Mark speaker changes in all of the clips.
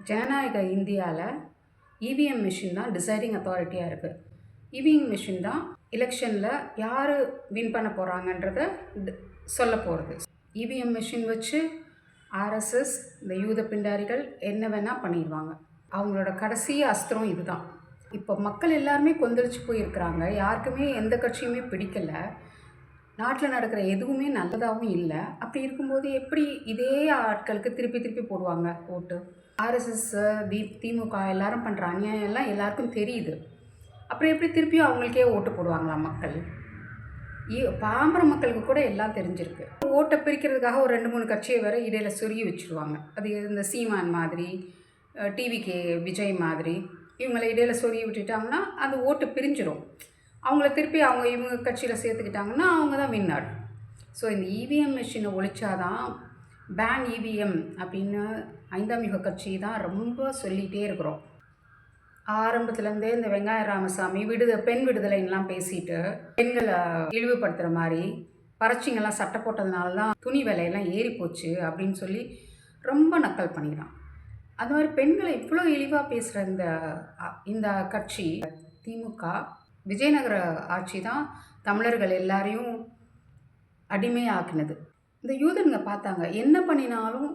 Speaker 1: ஜனநாயக இந்தியாவில் EVM machine தான் டிசைடிங் அத்தாரிட்டியாக இருக்குது. இவிஎம் மிஷின் தான் எலெக்ஷனில் யார் வின் பண்ண போகிறாங்கன்றத சொல்ல போகிறது. இவிஎம் மிஷின் வச்சு ஆர்எஸ்எஸ், இந்த யூத பிண்டாரிகள் என்ன வேணால் பண்ணிடுவாங்க. அவங்களோட கடைசி அஸ்திரம் இதுதான். இப்போ மக்கள் எல்லாருமே கொந்தளிச்சு போயிருக்கிறாங்க. யாருக்குமே எந்த கட்சியுமே பிடிக்கலை. நாட்டில் நடக்கிற எதுவுமே நல்லதாகவும் இல்லை. அப்படி இருக்கும்போது எப்படி இதே ஆட்களுக்கு திருப்பி திருப்பி போடுவாங்க ஓட்டு? ஆர்எஸ்எஸ், திமுக எல்லாரும் பண்ணுற அநியாயம் எல்லாம் எல்லாருக்கும் தெரியுது. அப்புறம் எப்படி திருப்பியும் அவங்களுக்கே ஓட்டு போடுவாங்களா மக்கள்? பாம்பர மக்களுக்கு கூட எல்லாம் தெரிஞ்சிருக்கு. ஓட்டை பிரிக்கிறதுக்காக ஒரு 2-3 கட்சியை வேறு இடையில சொருகி வச்சுருவாங்க. அது இந்த சீமான் மாதிரி, டிவிகே விஜய் மாதிரி இவங்களை இடையில சொருகி விட்டுட்டாங்கன்னா அந்த ஓட்டு பிரிஞ்சிடும். அவங்கள திருப்பி இவங்க கட்சியில் சேர்த்துக்கிட்டாங்கன்னா அவங்க தான் வின்னார். ஸோ இந்த இவிஎம் மிஷினை ஒழிச்சாதான், பேன் இவிஎம் அப்படின்னு 5ஆம் யுக கட்சி தான் ரொம்ப சொல்லிகிட்டே இருக்கிறோம். ஆரம்பத்துலேருந்தே இந்த வெங்காய ராமசாமி பெண் விடுதலைன்னெலாம் பேசிட்டு பெண்களை இழிவுபடுத்துகிற மாதிரி, பறச்சிங்கெல்லாம் சட்டை போட்டதுனால தான் துணி விலையெல்லாம் ஏறி போச்சு அப்படின்னு சொல்லி ரொம்ப நக்கல் பண்ணிக்கிறான். அது மாதிரி பெண்களை இவ்வளோ இழிவாக பேசுகிற இந்த கட்சி திமுக, விஜயநகர ஆட்சி தான் தமிழர்கள் எல்லாரையும் அடிமையாக்குனது. இந்த யூதனுங்க பார்த்தாங்க என்ன பண்ணினாலும்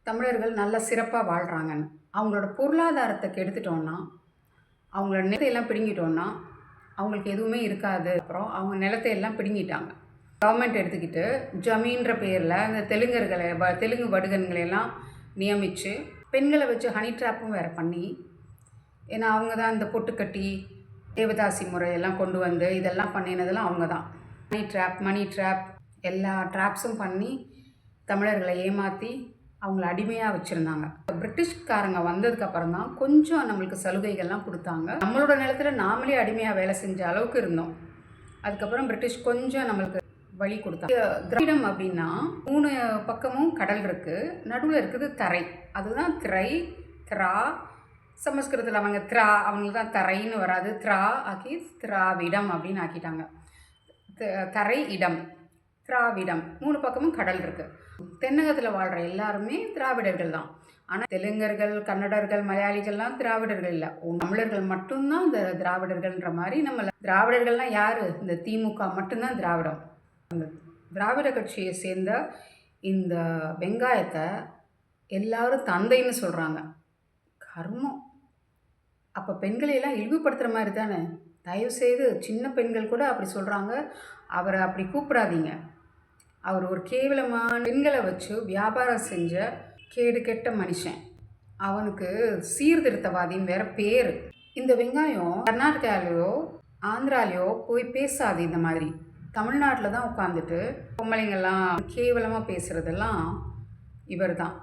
Speaker 1: தமிழர்கள் நல்ல சிறப்பாக வாழ்கிறாங்கன்னு. அவங்களோட பொருளாதாரத்தை கெடுத்துட்டோன்னா, அவங்களோட நிலத்தையெல்லாம் பிடுங்கிட்டோன்னா அவங்களுக்கு எதுவுமே இருக்காது. அப்புறம் அவங்க நிலத்தையெல்லாம் பிடுங்கிட்டாங்க. கவர்மெண்ட் எடுத்துக்கிட்டு ஜமீன்ற பேரில் அந்த தெலுங்கு வடுகன்களையெல்லாம் நியமித்து பெண்களை வச்சு ஹனி ட்ராப்பும் வேறு பண்ணி, ஏன்னா அவங்க தான் இந்த பொட்டுக்கட்டி தேவதாசி முறையெல்லாம் கொண்டு வந்து இதெல்லாம் பண்ணினதெல்லாம் அவங்க தான். மணி ட்ராப் எல்லா ட்ராப்ஸும் பண்ணி தமிழர்களை ஏமாற்றி அவங்கள அடிமையாக வச்சுருந்தாங்க. பிரிட்டிஷ்காரங்க வந்ததுக்கப்புறம் தான் கொஞ்சம் நம்மளுக்கு சலுகைகள்லாம் கொடுத்தாங்க. நம்மளோட நிலத்தில் நாமளே அடிமையாக வேலை செஞ்ச அளவுக்கு இருந்தோம். அதுக்கப்புறம் பிரிட்டிஷ் கொஞ்சம் நம்மளுக்கு வழி கொடுத்தாங்க. திராவிடம் அப்படின்னா 3 பக்கமும் கடல் இருக்குது, நடுவில் இருக்குது தரை. அதுதான் திரை, திரா. சமஸ்கிருதத்தில் அவங்களுக்கு தான் தரைன்னு வராது, திரா ஆக்கி திராவிடம் அப்படின்னு ஆக்கிட்டாங்க. தரை இடம், திராவிடம். 3 பக்கமும் கடல் இருக்குது. தென்னகத்தில் வாழ்கிற எல்லாருமே திராவிடர்கள் தான். ஆனால் தெலுங்கர்கள், கன்னடர்கள், மலையாளிகள்லாம் திராவிடர்கள் இல்லை. தமிழர்கள் மட்டும்தான் இந்த திராவிடர்கள்ன்ற மாதிரி. நம்ம திராவிடர்கள்லாம் யார்? இந்த திமுக மட்டும்தான் திராவிடம். அந்த திராவிட கட்சியை சேர்ந்த இந்த வெங்காயத்தை எல்லாரும் தந்தைன்னு சொல்கிறாங்க. கர்மம். அப்போ பெண்களையெல்லாம் இழிவுபடுத்துகிற மாதிரி தானே? தயவுசெய்து சின்ன பெண்கள் கூட அப்படி சொல்கிறாங்க. அவரை அப்படி கூப்பிடாதீங்க. அவர் ஒரு கேவலமான பெண்களை வச்சு வியாபாரம் செஞ்ச கேடு கெட்ட மனுஷன். அவனுக்கு சீர்திருத்தவாதின்னு வேற பேர். இந்த வெங்காயம் கர்நாடகாலேயோ ஆந்திராலேயோ போய் பேசாது. இந்த மாதிரி தமிழ்நாட்டில் தான் உட்காந்துட்டு பொம்பளைங்கள்லாம் கேவலமாக பேசுகிறதெல்லாம் இவர் தான்.